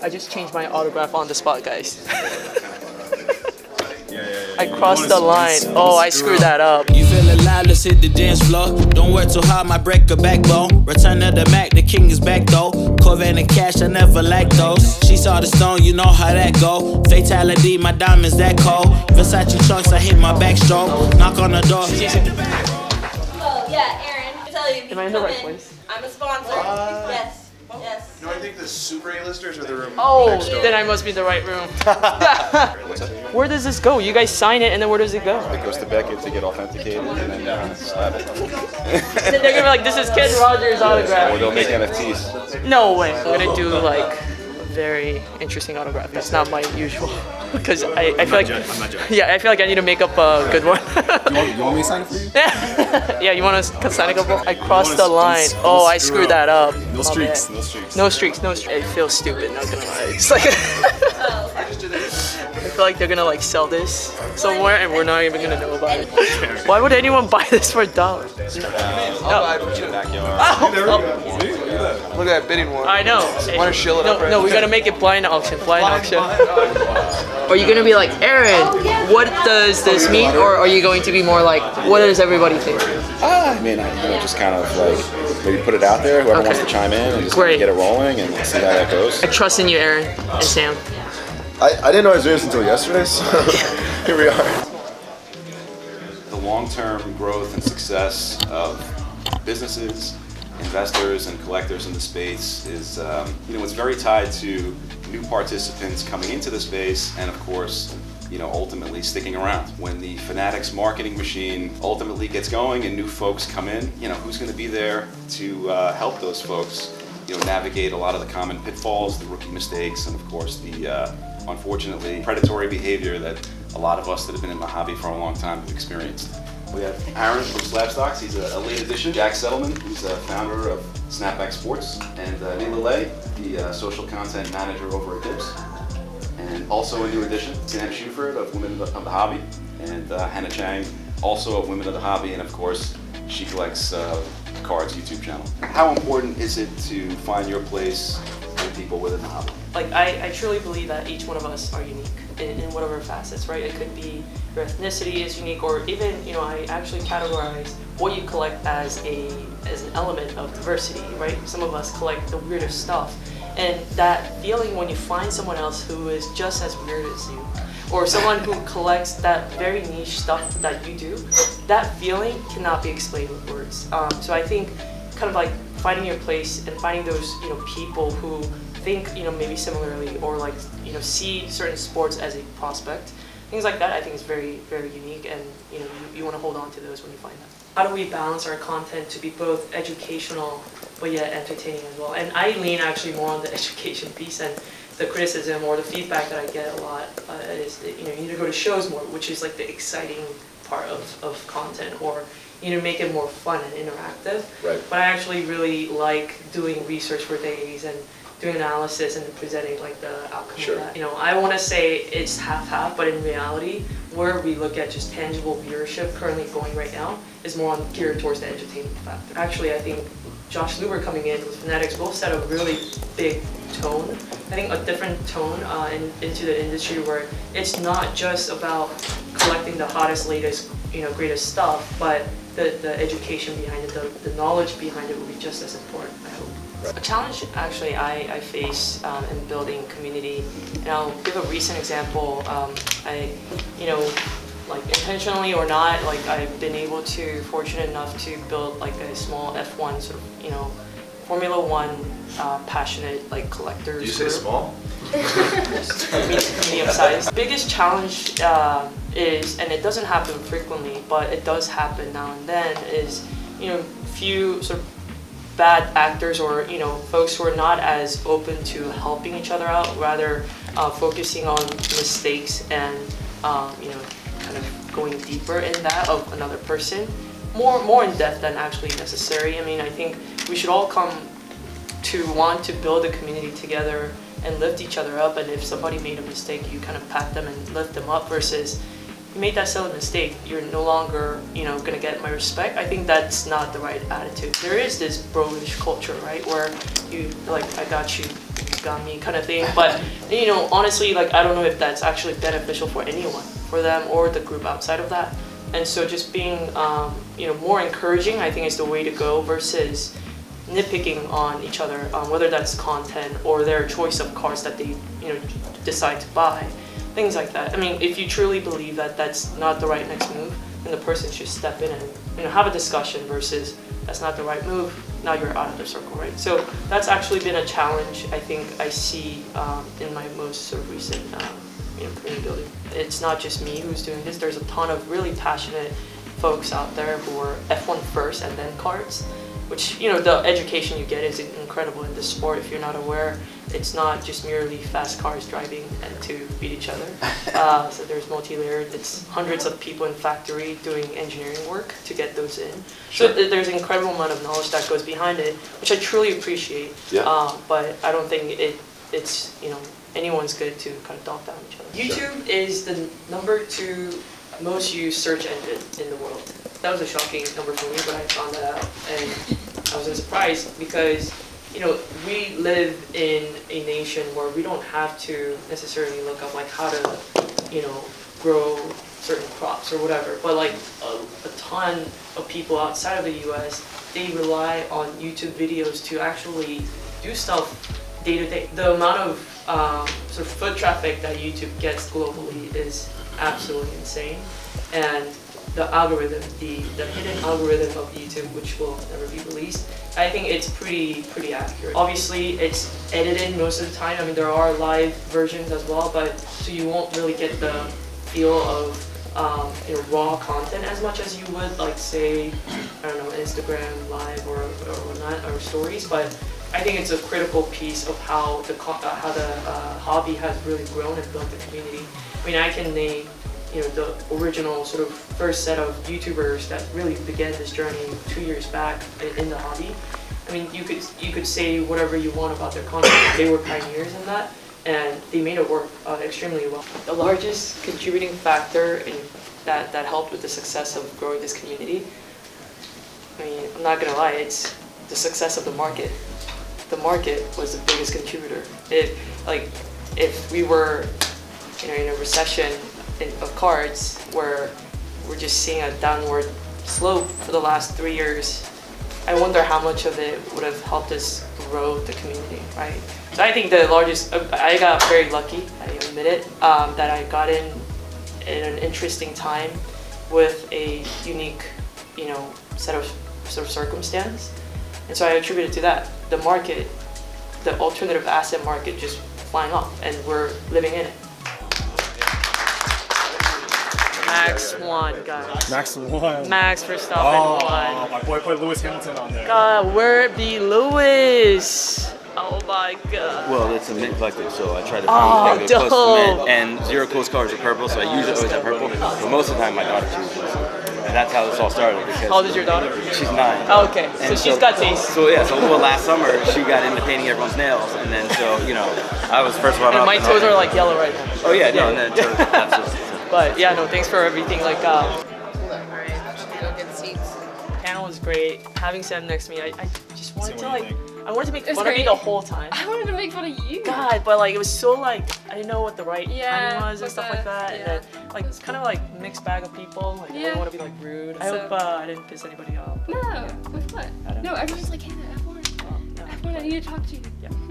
I just changed my autograph on the spot, guys. I crossed the line. Oh, I screwed that up. You feel alive, let's hit the dance floor. Don't work too hard, my break a backbone. Return to the Mac, the king is back though. Corvette and cash, I never lack those. She saw the stone, you know how that go. Fatality, my diamonds that cold. Versace trunks, I hit my backstroke. Knock on the door. Oh, yeah, Aaron. I tell you, Am I in the right place? I'm a sponsor. Yes. Yes. No, I think the super A-listers are the room Oh, next door. then I must be in the right room. Where does this go? You guys sign it, and then where does it go? It goes to Beckett to get authenticated, and then slap it. And then they're gonna be like, "This is Ken Rogers' Or autograph." they'll make NFTs. No way. I'm gonna do like a very interesting autograph. That's not my usual. Because I feel like, yeah, I feel like I need to make up a good one. You want me to sign it for you? Yeah, you want to sign a couple? I crossed the line. Oh, I screwed that up. No streaks, no streaks. No streaks, no streaks. It feels stupid, not gonna lie. It's like, I feel like they're gonna like sell this somewhere and we're not even gonna know about it. Why would anyone buy this for $1? No. Look at that bidding war. I know. Want to shill it up right No, we gotta make it blind auction. Blind auction. Are you gonna be like, Aaron, what does this mean? Or are you going to be more like, what does everybody think? I mean, just kind of like maybe put it out there. Whoever wants to chime in and just Great. get it rolling and see how that goes. I trust in you, Aaron and Sam. I didn't know I was doing this until yesterday, so here we are. The long-term growth and success of businesses, investors, and collectors in the space is, it's very tied to new participants coming into the space and, of course, ultimately sticking around. When the Fanatics marketing machine ultimately gets going and new folks come in, who's going to be there to help those folks, navigate a lot of the common pitfalls, the rookie mistakes, and of course the unfortunately predatory behavior that a lot of us that have been in the hobby for a long time have experienced. We have Aaron from Slabstocks. He's a late addition. Jack Settleman, who's a founder of Snapback Sports, and Neela Lay, the social content manager over at Dips. And also a new addition, Sam Shuford of Women of the Hobby, and Hannah Chang, also of Women of the Hobby, and of course, she collects cards YouTube channel. How important is it to find your place with people within the hobby? Like, I truly believe that each one of us are unique in whatever facets, right? It could be your ethnicity is unique, or even, I actually categorize what you collect as an element of diversity, right? Some of us collect the weirdest stuff. And that feeling when you find someone else who is just as weird as you, or someone who collects that very niche stuff that you do, that feeling cannot be explained with words. So I think kind of like finding your place and finding those, people who think, maybe similarly, or like, see certain sports as a prospect. Things like that I think is very, very unique, and you want to hold on to those when you find them. How do we balance our content to be both educational but yet entertaining as well? And I lean actually more on the education piece, and the criticism or the feedback that I get a lot is that, you need to go to shows more, which is like the exciting part of content, or make it more fun and interactive. Right. But I actually really like doing research for days and doing analysis and presenting like the outcome Sure. of that. I want to say it's half-half, but in reality, where we look at just tangible viewership currently going right now is more geared towards the entertainment factor. Actually, I think Josh Luber coming in with Fanatics will set a really big tone. I think a different tone into the industry where it's not just about collecting the hottest, latest, greatest stuff, but the education behind it, the knowledge behind it will be just as important, I hope. A challenge actually I face in building community, and I'll give a recent example. Like intentionally or not, like I've been fortunate enough to build like a small F1 sort of, Formula One passionate like collectors. Did you say small? Medium size. Biggest challenge is, and it doesn't happen frequently, but it does happen now and then, is few sort of bad actors or folks who are not as open to helping each other out, rather focusing on mistakes and kind of going deeper in that of another person, more in depth than actually necessary. I mean, I think we should all come to want to build a community together and lift each other up, and if somebody made a mistake, you kind of pat them and lift them up, versus you made that silly mistake, you're no longer, gonna get my respect. I think that's not the right attitude. There is this bro-ish culture, right, where you, like, I got you, got me kind of thing. But you know, honestly, like I don't know if that's actually beneficial for anyone, for them or the group outside of that. And so just being you know, more encouraging, I think is the way to go versus nitpicking on each other, whether that's content or their choice of cars that they, you know, decide to buy, things like that. I mean, if you truly believe that that's not the right next move, then the person should step in and, you know, have a discussion versus that's not the right move, now you're out of the circle, right? So that's actually been a challenge I think I see in my most sort of recent you know, community building. It's not just me who's doing this. There's a ton of really passionate folks out there who are F1 first and then karts, which, you know, the education you get is incredible in this sport. If you're not aware, it's not just merely fast cars driving and to beat each other. So there's multi-layered. It's hundreds of people in factory doing engineering work to get those in. Sure. So there's an incredible amount of knowledge that goes behind it, which I truly appreciate. Yeah. But I don't think it's, you know, anyone's good to kind of dog down each other. YouTube is the #2 most used search engine in the world. That was a shocking number for me, but I found that out, and I wasn't surprised because, you know, we live in a nation where we don't have to necessarily look up like how to, you know, grow certain crops or whatever, but like a ton of people outside of the US, they rely on YouTube videos to actually do stuff day to day. The amount of sort of foot traffic that YouTube gets globally is absolutely insane, and the algorithm, the hidden algorithm of YouTube, which will never be released, I think it's pretty accurate. Obviously, it's edited most of the time. I mean, there are live versions as well, but so you won't really get the feel of you know, raw content as much as you would, like, say, I don't know, Instagram Live or whatnot, or stories. But I think it's a critical piece of how the hobby has really grown and built the community. I mean, I can name, you know, the original sort of first set of YouTubers that really began this journey 2 years back in the hobby. I mean, you could say whatever you want about their content. They were pioneers in that, and they made it work extremely well. The largest contributing factor in that helped with the success of growing this community, I mean, I'm not gonna lie, it's the success of the market. The market was the biggest contributor. If we were, you know, in a recession of cards where we're just seeing a downward slope for the last 3 years, I wonder how much of it would have helped us grow the community, right? So I think the largest, I got very lucky, I admit it, that I got in an interesting time with a unique, you know, set of sort of circumstance. And so I attribute it to that. The market, the alternative asset market just flying off, and we're living in it. Max won, guys. Max won. Max Verstappen won. My boy put Lewis Hamilton on there. God, where be Lewis? Oh my God. Well, it's a mint collective, so I try to Oh, find close to dope. mint. And Zero Cool's cars are purple, so I usually always have purple. But most of the time, my daughter chooses. And that's how this all started. Because How old is your daughter? She's 9. Oh, okay, so And she's got taste. So yeah, so well, last summer she got into painting everyone's nails, and then so you know, I was first one And up. my toes are like yellow right now. Oh yeah, no, and then absolutely. But yeah, no, thanks for everything. Like, Alright, go get seats. panel was great. Having Sam next to me, I just wanted to what do you like, I wanted to make It's fun of me great. the whole time. I wanted to make fun of you. God, but like it was so like I didn't know what the right Yeah, timing was and with stuff the- like that. yeah. And then like it's kind of like mixed bag of people. Like I Yeah. don't want to be like rude. I So- hope I didn't piss anybody off. No, with what? I don't No, know. everyone's like, hey, F1. Oh, no, F1, I need to talk to you. Yeah.